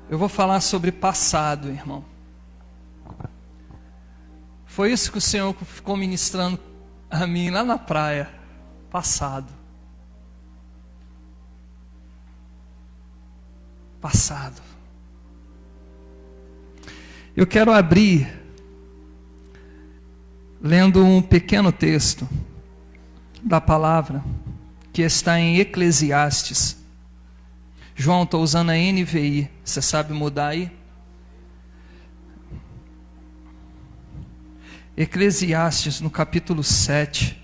Eu vou falar sobre passado, irmão. Foi isso que o Senhor ficou ministrando a mim lá na praia. Passado. Passado. Eu quero abrir lendo um pequeno texto da palavra que está em Eclesiastes. João, estou usando a NVI. Você sabe mudar aí? Eclesiastes, no capítulo 7.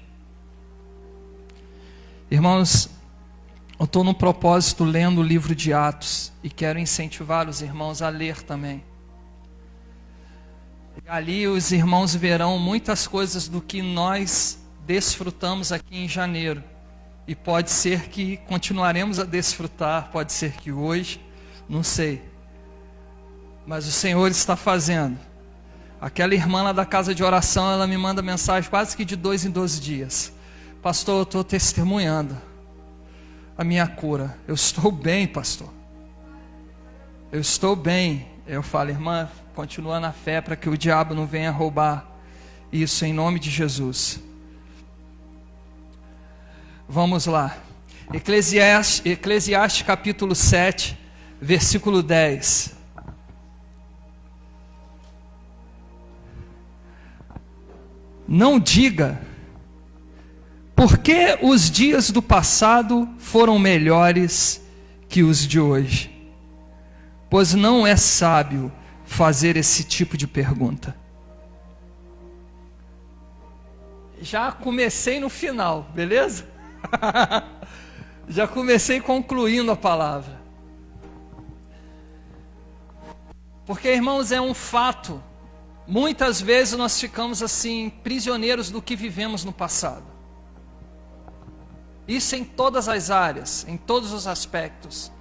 Irmãos, eu estou no propósito lendo o livro de Atos e quero incentivar os irmãos a ler também. Ali os irmãos verão muitas coisas do que nós desfrutamos aqui em janeiro. E pode ser que continuaremos a desfrutar, pode ser que hoje, não sei. Mas o Senhor está fazendo. Aquela irmã lá da casa de oração, ela me manda mensagem quase que de 2 em 12 dias. Pastor, eu estou testemunhando a minha cura. Eu estou bem, pastor. Eu estou bem. Eu falo, irmã, continua na fé para que o diabo não venha roubar isso em nome de Jesus. Vamos lá. Eclesiastes capítulo 7, versículo 10. Não diga, por que os dias do passado foram melhores que os de hoje? Pois não é sábio fazer esse tipo de pergunta. Já comecei no final, beleza? Já comecei concluindo a palavra. Porque, irmãos, é um fato. Muitas vezes nós ficamos assim, prisioneiros do que vivemos no passado. Isso em todas as áreas, em todos os aspectos.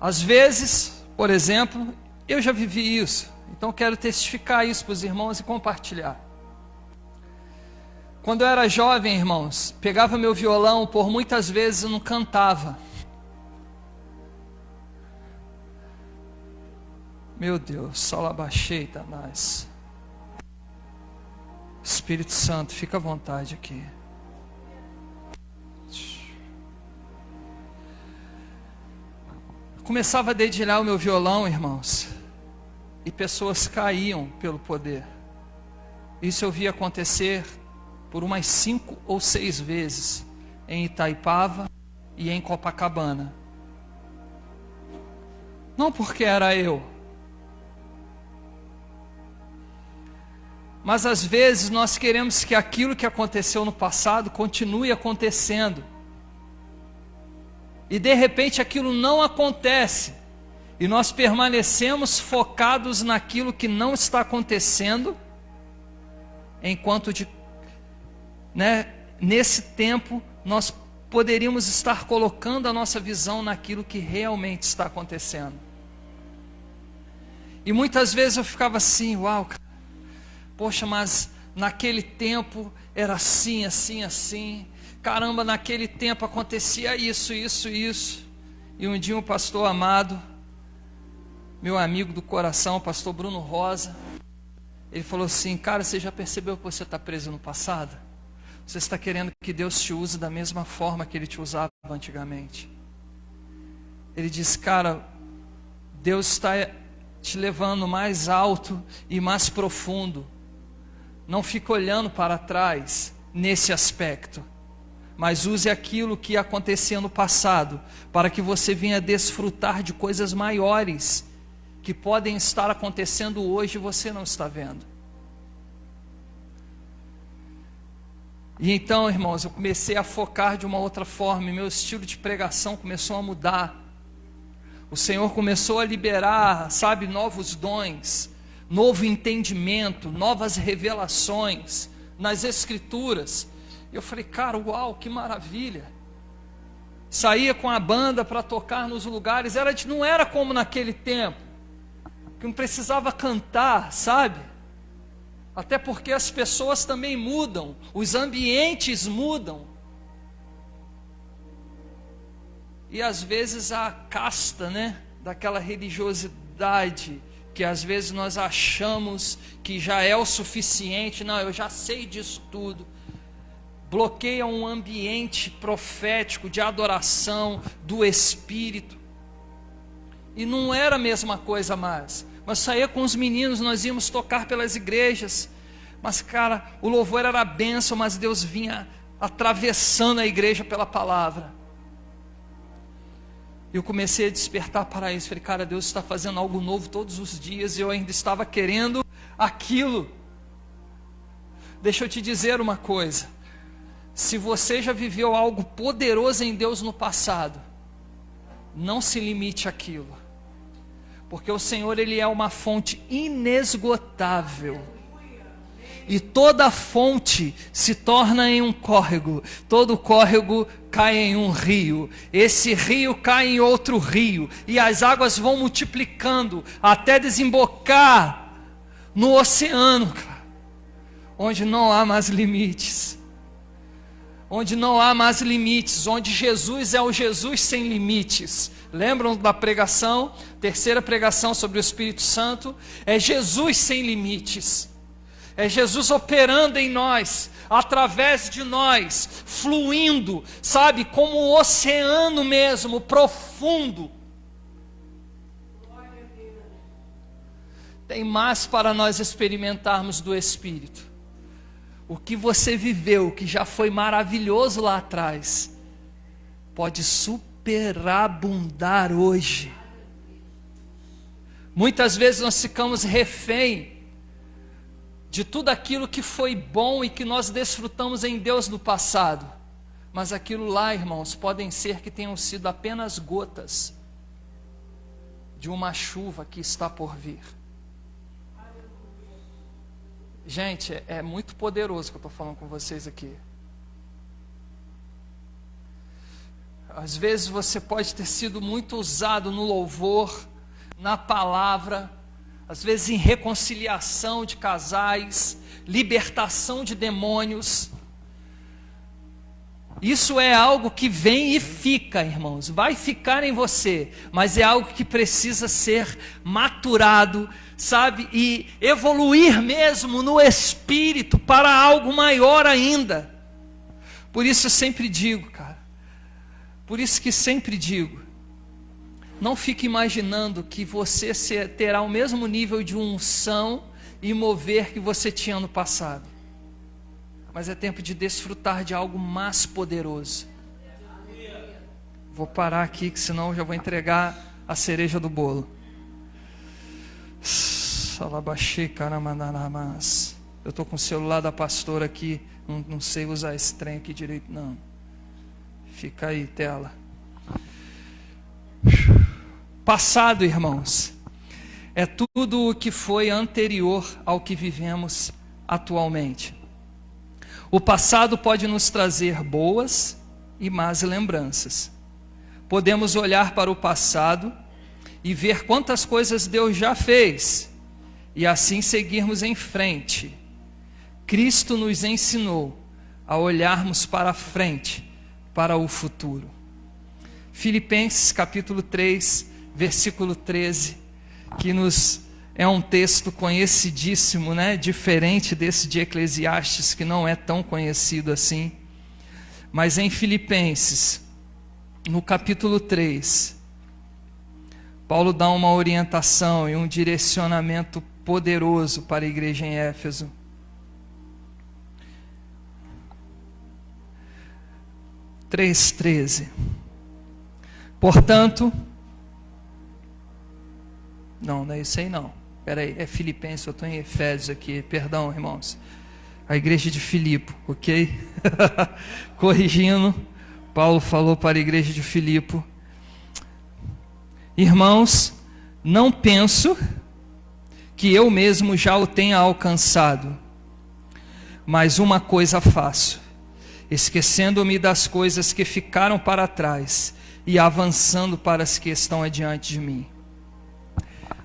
Às vezes, por exemplo, eu já vivi isso. Então quero testificar isso para os irmãos e compartilhar. Quando eu era jovem, irmãos, pegava meu violão, por muitas vezes eu não cantava. Meu Deus, sola baixei, Tanás. Espírito Santo, fica à vontade aqui. Começava a dedilhar o meu violão, irmãos, e pessoas caíam pelo poder. Isso eu vi acontecer por umas 5 ou 6 vezes em Itaipava e em Copacabana. Não porque era eu, mas às vezes nós queremos que aquilo que aconteceu no passado continue acontecendo. E de repente aquilo não acontece. E nós permanecemos focados naquilo que não está acontecendo, enquanto nesse tempo nós poderíamos estar colocando a nossa visão naquilo que realmente está acontecendo. E muitas vezes eu ficava assim, uau, cara, poxa, mas naquele tempo era assim, assim, assim. Caramba, naquele tempo acontecia isso, isso, isso. E um dia um pastor amado, meu amigo do coração, o pastor Bruno Rosa, ele falou assim, cara, você já percebeu que você está preso no passado? Você está querendo que Deus te use da mesma forma que Ele te usava antigamente. Ele disse, cara, Deus está te levando mais alto e mais profundo. Não fique olhando para trás nesse aspecto, mas use aquilo que acontecia no passado, para que você venha desfrutar de coisas maiores, que podem estar acontecendo hoje e você não está vendo. E então, irmãos, eu comecei a focar de uma outra forma, e meu estilo de pregação começou a mudar. O Senhor começou a liberar, sabe, novos dons, novo entendimento, novas revelações nas Escrituras. E eu falei, cara, uau, que maravilha. Saía com a banda para tocar nos lugares, não era como naquele tempo, que não precisava cantar, sabe? Até porque as pessoas também mudam, os ambientes mudam. E às vezes a casta, daquela religiosidade que às vezes nós achamos que já é o suficiente. Não, eu já sei disso tudo. Bloqueia um ambiente profético de adoração do Espírito. E não era a mesma coisa mais. Mas saía com os meninos, nós íamos tocar pelas igrejas. Mas, cara, o louvor era a bênção, mas Deus vinha atravessando a igreja pela palavra. Eu comecei a despertar para isso. Falei, cara, Deus está fazendo algo novo todos os dias. E eu ainda estava querendo aquilo. Deixa eu te dizer uma coisa. Se você já viveu algo poderoso em Deus no passado, não se limite àquilo. Porque o Senhor, Ele é uma fonte inesgotável. E toda fonte se torna em um córrego. Todo córrego cai em um rio. Esse rio cai em outro rio. E as águas vão multiplicando até desembocar no oceano, cara, onde não há mais limites. Onde não há mais limites. Onde Jesus é o Jesus sem limites. Lembram da pregação? Terceira pregação sobre o Espírito Santo. É Jesus sem limites. É Jesus operando em nós, através de nós, fluindo, sabe, como um oceano mesmo, profundo. Tem mais para nós experimentarmos do Espírito. O que você viveu, que já foi maravilhoso lá atrás, pode superabundar hoje. Muitas vezes nós ficamos refém de tudo aquilo que foi bom e que nós desfrutamos em Deus no passado. Mas aquilo lá, irmãos, podem ser que tenham sido apenas gotas de uma chuva que está por vir. Gente, é muito poderoso o que eu estou falando com vocês aqui. Às vezes você pode ter sido muito usado no louvor, na palavra, às vezes em reconciliação de casais, libertação de demônios. Isso é algo que vem e fica, irmãos. Vai ficar em você, mas é algo que precisa ser maturado, sabe? E evoluir mesmo no Espírito para algo maior ainda. Por isso eu sempre digo, cara. Por isso que sempre digo. Não fique imaginando que você terá o mesmo nível de unção e mover que você tinha no passado. Mas é tempo de desfrutar de algo mais poderoso. Vou parar aqui, que senão eu já vou entregar a cereja do bolo. Salabaxi, caramandaramas. Eu estou com o celular da pastora aqui. Não sei usar esse trem aqui direito, não. Fica aí, tela. Passado, irmãos, é tudo o que foi anterior ao que vivemos atualmente. O passado pode nos trazer boas e más lembranças. Podemos olhar para o passado e ver quantas coisas Deus já fez, e assim seguirmos em frente. Cristo nos ensinou a olharmos para a frente, para o futuro. Filipenses capítulo 3, versículo 13, que é um texto conhecidíssimo, né? Diferente desse de Eclesiastes, que não é tão conhecido assim. Mas em Filipenses, no capítulo 3, Paulo dá uma orientação e um direcionamento poderoso para a igreja em Éfeso. (3:13) 3:13. Portanto, não é isso aí não. Espera aí, é Filipenses, eu estou em Efésios aqui. Perdão, irmãos. A igreja de Filipe, ok? Corrigindo, Paulo falou para a igreja de Filipe: irmãos, não penso que eu mesmo já o tenha alcançado, mas uma coisa faço, esquecendo-me das coisas que ficaram para trás e avançando para as que estão adiante de mim.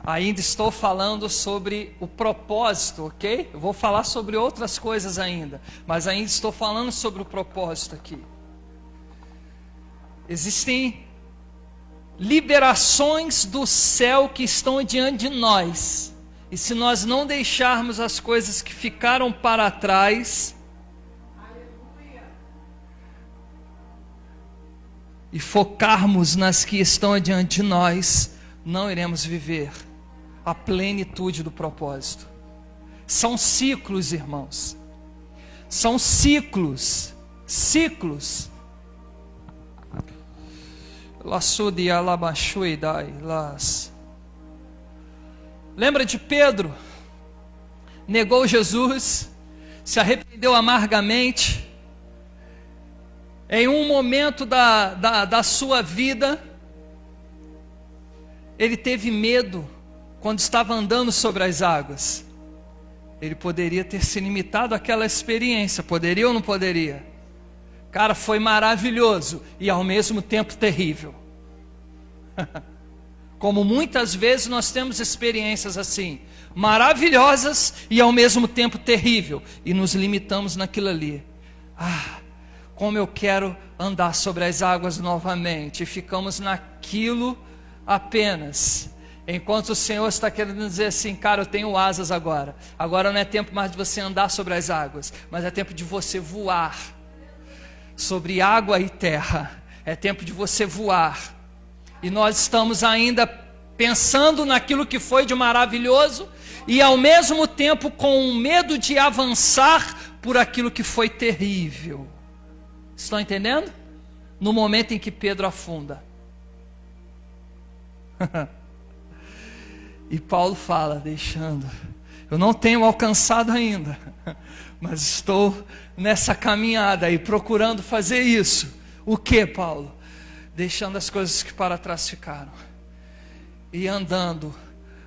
Ainda estou falando sobre o propósito, ok? Eu vou falar sobre outras coisas ainda, mas ainda estou falando sobre o propósito aqui. Existem liberações do céu que estão diante de nós. E se nós não deixarmos as coisas que ficaram para trás, e focarmos nas que estão diante de nós, não iremos viver a plenitude do propósito. São ciclos, irmãos. São ciclos. Ciclos. Lembra de Pedro? Negou Jesus, se arrependeu amargamente. Em um momento da sua vida, ele teve medo quando estava andando sobre as águas. Ele poderia ter se limitado àquela experiência, poderia ou não poderia? Cara, foi maravilhoso e ao mesmo tempo terrível. Como muitas vezes nós temos experiências assim, maravilhosas e ao mesmo tempo terrível, e nos limitamos naquilo ali. Como eu quero andar sobre as águas novamente, e ficamos naquilo apenas, enquanto o Senhor está querendo dizer assim: cara, eu tenho asas agora não é tempo mais de você andar sobre as águas, mas é tempo de você voar sobre água e terra, é tempo de você voar. E nós estamos ainda pensando naquilo que foi de maravilhoso, e ao mesmo tempo com medo de avançar por aquilo que foi terrível. Estão entendendo? No momento em que Pedro afunda. E Paulo fala, deixando, eu não tenho alcançado ainda, mas estou nessa caminhada e procurando fazer isso. O que, Paulo? Deixando as coisas que para trás ficaram e andando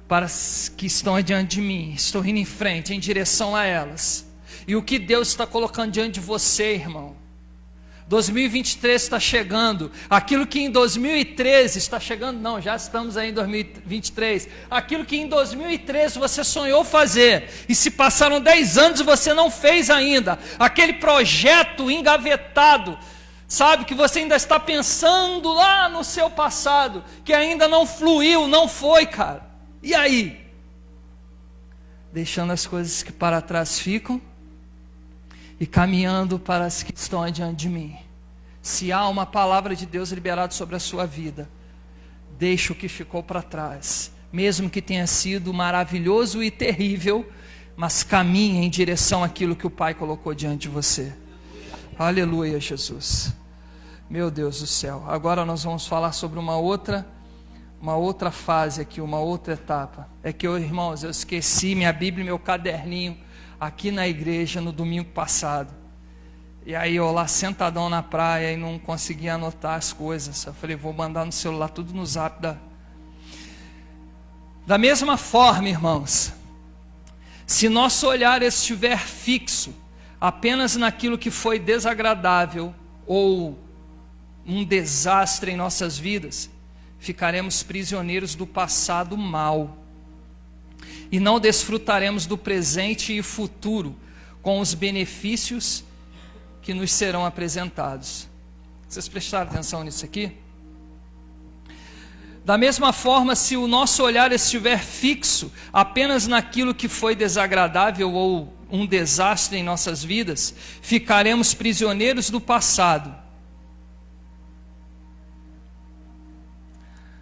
para as que estão diante de mim. Estou indo em frente, em direção a elas. E o que Deus está colocando diante de você, irmão? 2023 está chegando. Aquilo que em 2013 está chegando, não, já estamos aí em 2023. Aquilo que em 2013 você sonhou fazer, e se passaram 10 anos e você não fez ainda, aquele projeto engavetado, sabe, que você ainda está pensando lá no seu passado, que ainda não fluiu, não foi, cara. E aí? Deixando as coisas que para trás ficam e caminhando para as que estão adiante de mim. Se há uma palavra de Deus liberada sobre a sua vida, deixe o que ficou para trás, mesmo que tenha sido maravilhoso e terrível, mas caminhe em direção àquilo que o Pai colocou diante de você. Aleluia, Jesus. Meu Deus do céu. Agora nós vamos falar sobre uma outra fase aqui, uma outra etapa. É que, irmãos, eu esqueci minha Bíblia e meu caderninho aqui na igreja no domingo passado. E aí eu lá sentadão na praia e não conseguia anotar as coisas. Eu falei, vou mandar no celular tudo no zap da mesma forma, irmãos, se nosso olhar estiver fixo apenas naquilo que foi desagradável ou um desastre em nossas vidas, ficaremos prisioneiros do passado mal e não desfrutaremos do presente e futuro com os benefícios que nos serão apresentados. Vocês prestaram atenção nisso aqui? Da mesma forma, se o nosso olhar estiver fixo apenas naquilo que foi desagradável ou um desastre em nossas vidas, ficaremos prisioneiros do passado.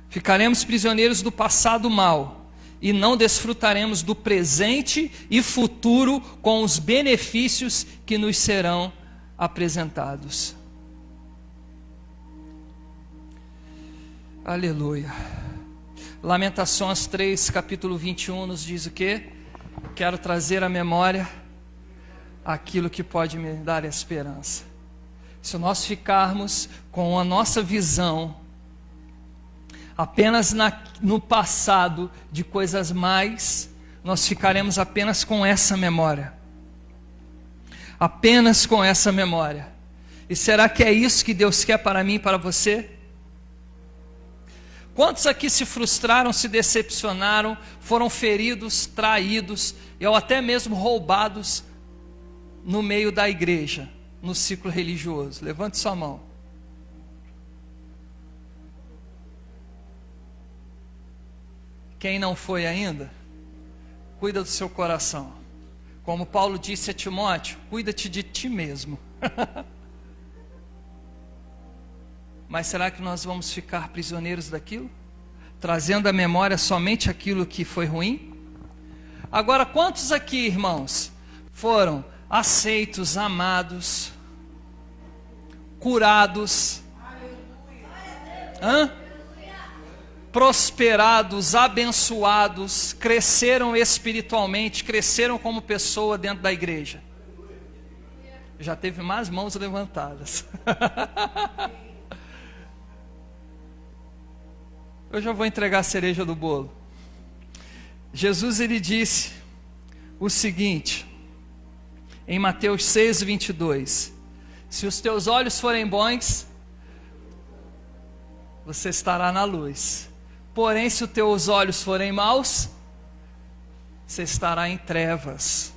Ficaremos prisioneiros do passado mal e não desfrutaremos do presente e futuro com os benefícios que nos serão apresentados. Aleluia. Lamentações 3, capítulo 21 nos diz o quê? Quero trazer à memória aquilo que pode me dar esperança. Se nós ficarmos com a nossa visão apenas no passado de coisas mais, nós ficaremos apenas com essa memória. Apenas com essa memória. E será que é isso que Deus quer para mim e para você? Quantos aqui se frustraram, se decepcionaram, foram feridos, traídos, ou até mesmo roubados no meio da igreja, no ciclo religioso? Levante sua mão. Quem não foi ainda, cuida do seu coração. Como Paulo disse a Timóteo, cuida-te de ti mesmo. Mas será que nós vamos ficar prisioneiros daquilo? Trazendo à memória somente aquilo que foi ruim? Agora, quantos aqui, irmãos, foram aceitos, amados, curados, prosperados, abençoados, cresceram espiritualmente, cresceram como pessoa dentro da igreja? Já teve mais mãos levantadas. Eu já vou entregar a cereja do bolo. Jesus, ele disse o seguinte, em Mateus 6, 22, se os teus olhos forem bons, você estará na luz. Porém, se os teus olhos forem maus, você estará em trevas.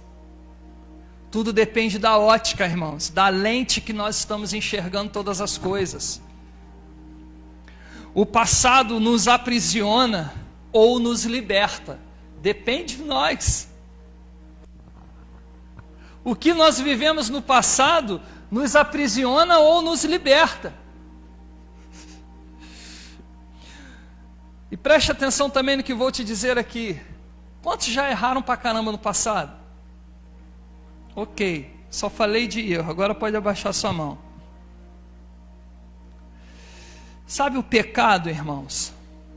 Tudo depende da ótica, irmãos, da lente que nós estamos enxergando todas as coisas. O passado nos aprisiona ou nos liberta. Depende de nós. O que nós vivemos no passado nos aprisiona ou nos liberta. E preste atenção também no que vou te dizer aqui. Quantos já erraram pra caramba no passado? Ok, só falei de erro, agora pode abaixar sua mão. Sabe o pecado, irmãos,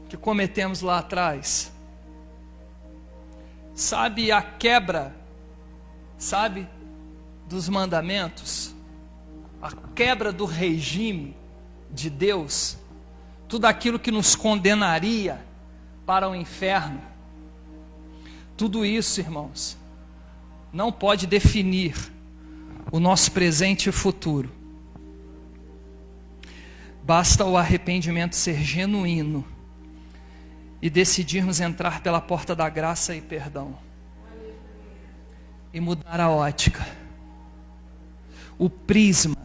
que cometemos lá atrás? Sabe a quebra, sabe, dos mandamentos? A quebra do regime de Deus? Tudo aquilo que nos condenaria para o inferno. Tudo isso, irmãos, não pode definir o nosso presente e futuro. Basta o arrependimento ser genuíno e decidirmos entrar pela porta da graça e perdão e mudar a ótica. O prisma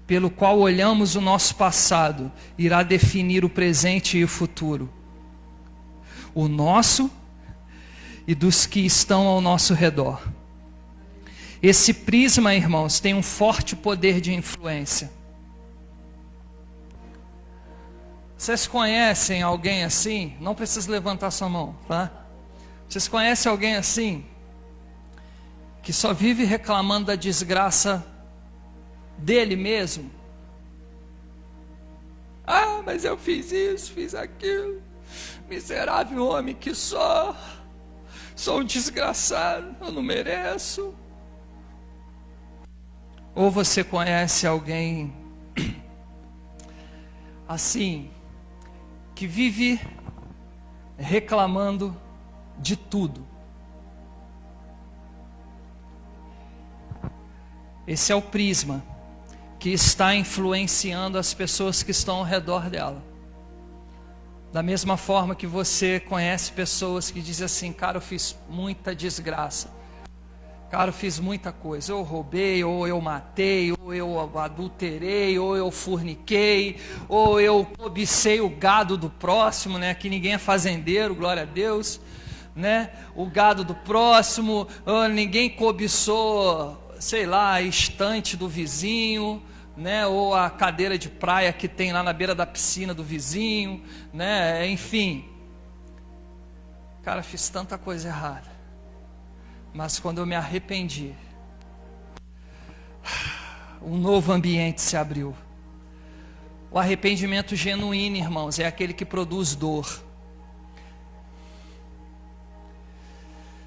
pelo qual olhamos o nosso passado irá definir o presente e o futuro, o nosso e dos que estão ao nosso redor. Esse prisma, irmãos, tem um forte poder de influência. Vocês conhecem alguém assim? Não precisa levantar sua mão, tá? Vocês conhecem alguém assim? Que só vive reclamando da desgraça dele mesmo? Ah, mas eu fiz isso, fiz aquilo. Miserável homem que sou um desgraçado, eu não mereço. Ou você conhece alguém assim, que vive reclamando de tudo? Esse é o prisma que está influenciando as pessoas que estão ao redor dela. Da mesma forma que você conhece pessoas que dizem assim: cara, eu fiz muita desgraça, cara, eu fiz muita coisa, eu roubei, ou eu matei, ou eu adulterei, ou eu forniquei, ou eu cobicei o gado do próximo, né? Que ninguém é fazendeiro, glória a Deus, né? O gado do próximo, ninguém cobiçou, sei lá, a estante do vizinho, né? Ou a cadeira de praia que tem lá na beira da piscina do vizinho, né? Enfim, cara, fiz tanta coisa errada, mas quando eu me arrependi, um novo ambiente se abriu. O arrependimento genuíno, irmãos, é aquele que produz dor.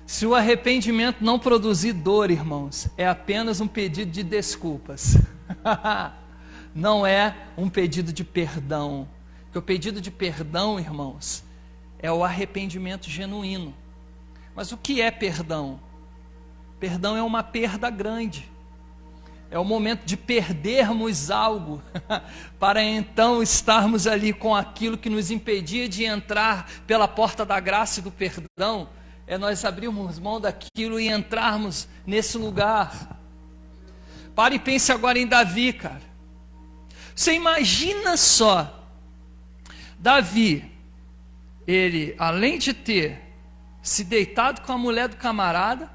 Se o arrependimento não produzir dor, irmãos, é apenas um pedido de desculpas. Não é um pedido de perdão. Porque o pedido de perdão, irmãos, é o arrependimento genuíno. Mas o que é perdão? Perdão é uma perda grande. É o momento de perdermos algo para então estarmos ali com aquilo que nos impedia de entrar pela porta da graça e do perdão. É nós abrirmos mão daquilo e entrarmos nesse lugar. Pare e pense agora em Davi, cara. Você imagina só, Davi, ele, além de ter se deitado com a mulher do camarada,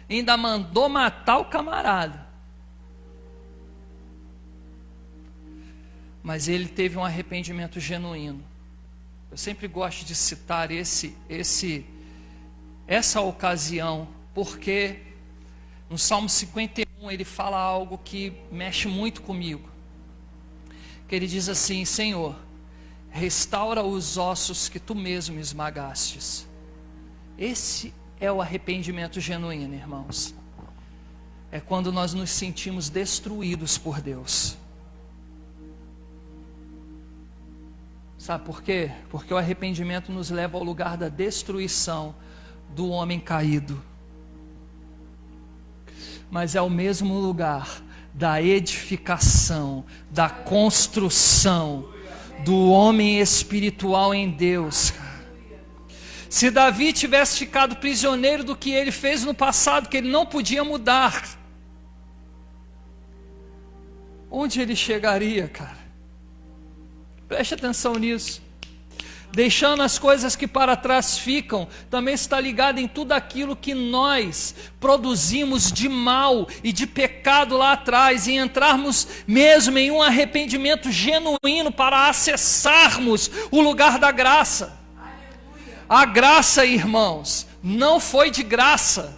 ainda mandou matar o camarada. Mas ele teve um arrependimento genuíno. Eu sempre gosto de citar essa ocasião, porque no Salmo 51 ele fala algo que mexe muito comigo. Que ele diz assim: Senhor, restaura os ossos que tu mesmo esmagastes. Esse é o arrependimento genuíno, irmãos. É quando nós nos sentimos destruídos por Deus. Sabe por quê? Porque o arrependimento nos leva ao lugar da destruição do homem caído. Mas é o mesmo lugar da edificação, da construção do homem espiritual em Deus. Se Davi tivesse ficado prisioneiro do que ele fez no passado, que ele não podia mudar, onde ele chegaria, cara? Preste atenção nisso. Deixando as coisas que para trás ficam, também está ligado em tudo aquilo que nós produzimos de mal e de pecado lá atrás, e entrarmos mesmo em um arrependimento genuíno para acessarmos o lugar da graça. A graça, irmãos, não foi de graça,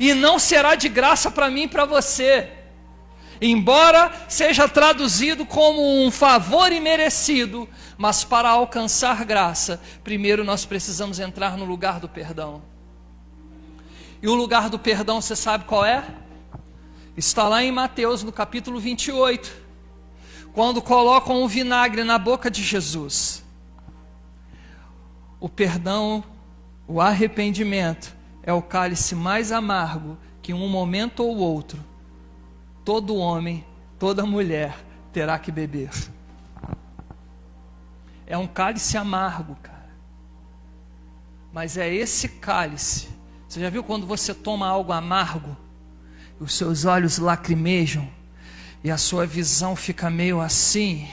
e não será de graça para mim e para você. Embora seja traduzido como um favor imerecido, mas para alcançar graça, primeiro nós precisamos entrar no lugar do perdão. E o lugar do perdão, você sabe qual é? Está lá em Mateus, no capítulo 28, quando colocam o vinagre na boca de Jesus. O perdão, o arrependimento, é o cálice mais amargo que em um momento ou outro todo homem, toda mulher terá que beber. É um cálice amargo, cara. Mas é esse cálice. Você já viu quando você toma algo amargo, e os seus olhos lacrimejam, e a sua visão fica meio assim?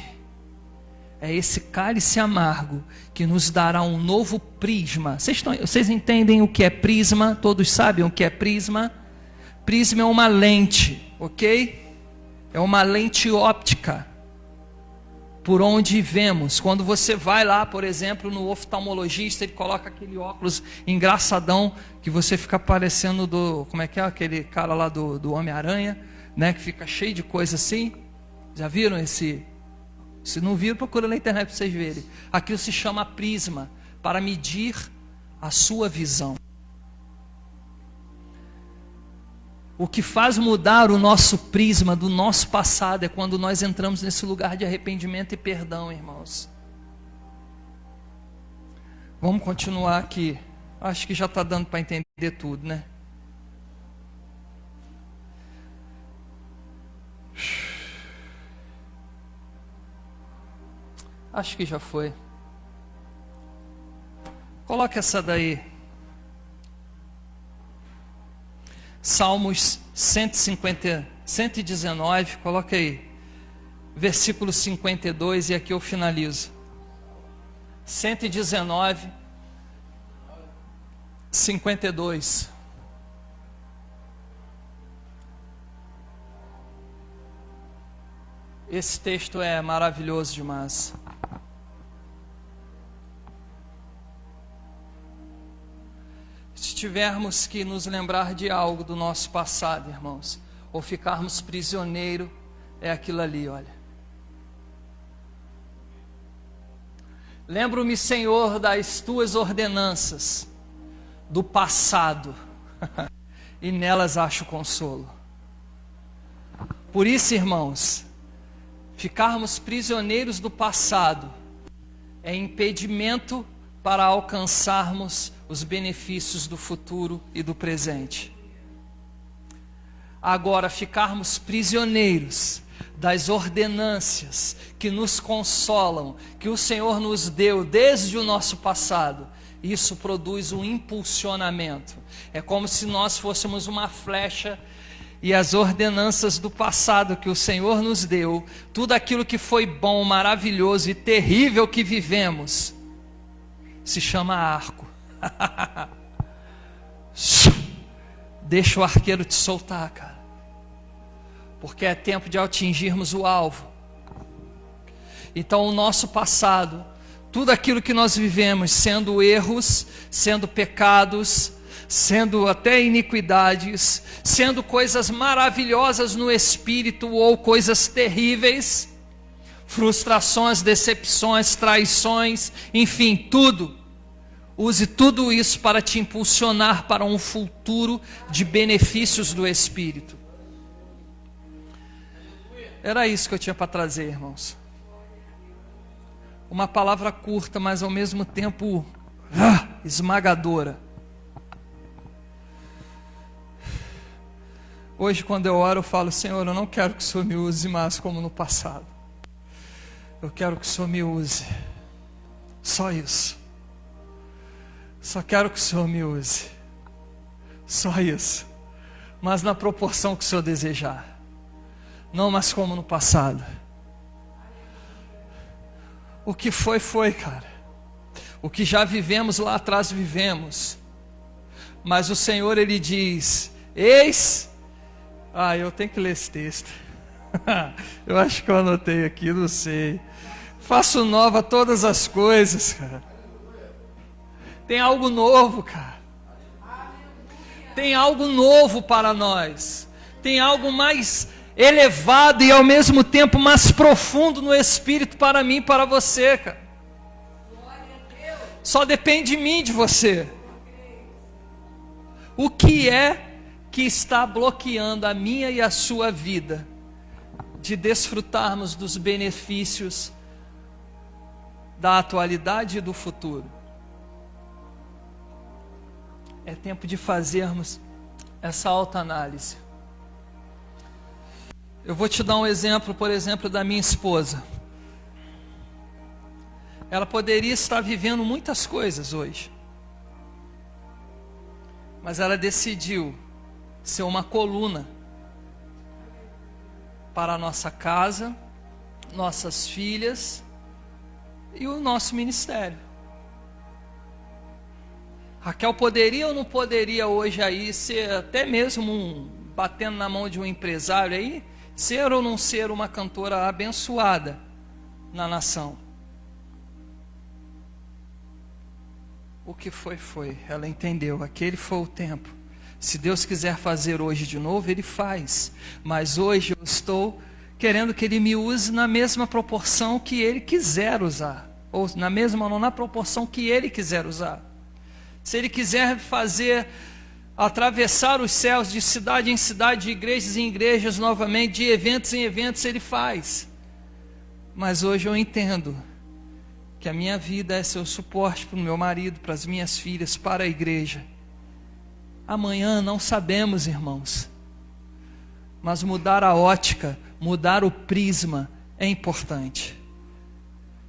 É esse cálice amargo que nos dará um novo prisma. Vocês entendem o que é prisma? Todos sabem o que é prisma? Prisma é uma lente, ok? É uma lente óptica por onde vemos. Quando você vai lá, por exemplo, no oftalmologista, ele coloca aquele óculos engraçadão que você fica parecendo como é que é aquele cara lá do Homem-Aranha, né, que fica cheio de coisa assim. Já viram esse? Se não viram, procura na internet para vocês verem. Aquilo se chama prisma, para medir a sua visão. O que faz mudar o nosso prisma do nosso passado é quando nós entramos nesse lugar de arrependimento e perdão, irmãos. Vamos continuar aqui. Acho que já está dando para entender tudo, né? Acho que já foi. Coloca essa daí. Salmos 119, coloca aí, versículo 52, e aqui eu finalizo. 119, 52. Esse texto é maravilhoso demais. Se tivermos que nos lembrar de algo do nosso passado, irmãos, ou ficarmos prisioneiros, é aquilo ali, olha. Lembro-me, Senhor, das tuas ordenanças do passado, e nelas acho consolo. Por isso, irmãos, ficarmos prisioneiros do passado é impedimento para alcançarmos os benefícios do futuro e do presente. Agora, ficarmos prisioneiros das ordenâncias que nos consolam, que o Senhor nos deu desde o nosso passado, isso produz um impulsionamento. É como se nós fôssemos uma flecha e as ordenanças do passado que o Senhor nos deu, tudo aquilo que foi bom, maravilhoso e terrível que vivemos, se chama arco. Deixa o arqueiro te soltar, cara, porque é tempo de atingirmos o alvo. Então o nosso passado, tudo aquilo que nós vivemos, sendo erros, sendo pecados, sendo até iniquidades, sendo coisas maravilhosas no espírito ou coisas terríveis, frustrações, decepções, traições, enfim, tudo. Use tudo isso para te impulsionar para um futuro de benefícios do Espírito. Era isso que eu tinha para trazer, irmãos. Uma palavra curta, mas ao mesmo tempo esmagadora. Hoje, quando eu oro, eu falo: Senhor, eu não quero que o Senhor me use mais como no passado. Eu quero que o Senhor me use. Só isso. Só quero que o Senhor me use. Só isso. Mas na proporção que o Senhor desejar. Não mais como no passado. O que foi, foi, cara. O que já vivemos lá atrás, vivemos. Mas o Senhor, Ele diz: eis... eu tenho que ler esse texto. Eu acho que eu anotei aqui, não sei. Faço nova todas as coisas, cara. Tem algo novo, cara. Tem algo novo para nós. Tem algo mais elevado e ao mesmo tempo mais profundo no Espírito para mim e para você, cara. Só depende de mim e de você. O que é que está bloqueando a minha e a sua vida de desfrutarmos dos benefícios da atualidade e do futuro? É tempo de fazermos essa autoanálise. Eu vou te dar um exemplo, por exemplo, da minha esposa. Ela poderia estar vivendo muitas coisas hoje, mas ela decidiu ser uma coluna para a nossa casa, nossas filhas e o nosso ministério. Raquel poderia ou não poderia hoje aí ser até mesmo batendo na mão de um empresário aí, ser ou não ser uma cantora abençoada na nação? O que foi, foi. Ela entendeu, aquele foi o tempo. Se Deus quiser fazer hoje de novo, Ele faz. Mas hoje eu estou querendo que Ele me use na mesma proporção que Ele quiser usar. Ou na mesma, ou não, na proporção que Ele quiser usar. Se Ele quiser fazer, atravessar os céus de cidade em cidade, de igrejas em igrejas novamente, de eventos em eventos, Ele faz. Mas hoje eu entendo que a minha vida é ser o suporte para o meu marido, para as minhas filhas, para a igreja. Amanhã não sabemos, irmãos, mas mudar a ótica, mudar o prisma é importante.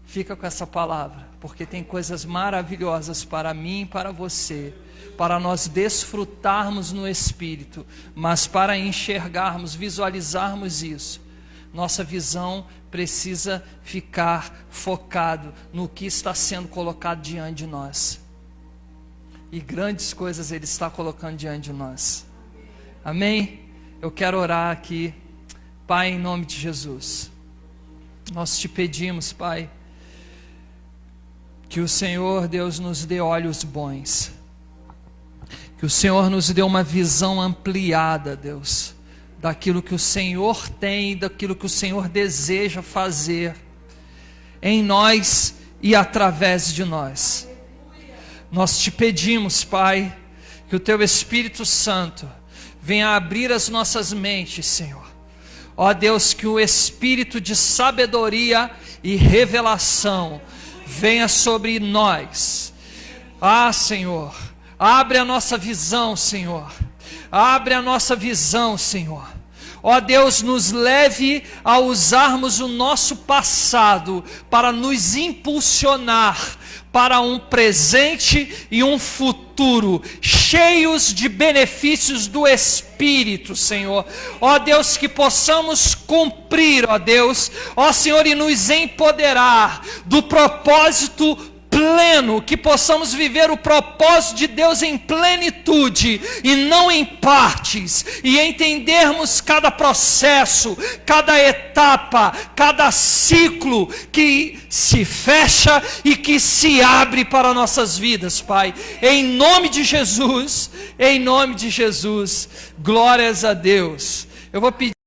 Fica com essa palavra, porque tem coisas maravilhosas para mim e para você, para nós desfrutarmos no Espírito, mas para enxergarmos, visualizarmos isso, nossa visão precisa ficar focado no que está sendo colocado diante de nós. E grandes coisas Ele está colocando diante de nós. Amém? Eu quero orar aqui. Pai, em nome de Jesus, nós te pedimos, Pai, que o Senhor, Deus, nos dê olhos bons. Que o Senhor nos dê uma visão ampliada, Deus, daquilo que o Senhor tem, daquilo que o Senhor deseja fazer em nós e através de nós. Nós te pedimos, Pai, que o Teu Espírito Santo venha abrir as nossas mentes, Senhor. Ó Deus, que o Espírito de sabedoria e revelação venha sobre nós. Senhor, abre a nossa visão, Senhor. Abre a nossa visão, Senhor. Ó Deus, nos leve a usarmos o nosso passado para nos impulsionar para um presente e um futuro cheios de benefícios do Espírito, Senhor. Ó Deus, que possamos cumprir, ó Deus, ó Senhor, e nos empoderar do propósito pleno pleno, que possamos viver o propósito de Deus em plenitude e não em partes, e entendermos cada processo, cada etapa, cada ciclo que se fecha e que se abre para nossas vidas, Pai, em nome de Jesus, glórias a Deus. Eu vou pedir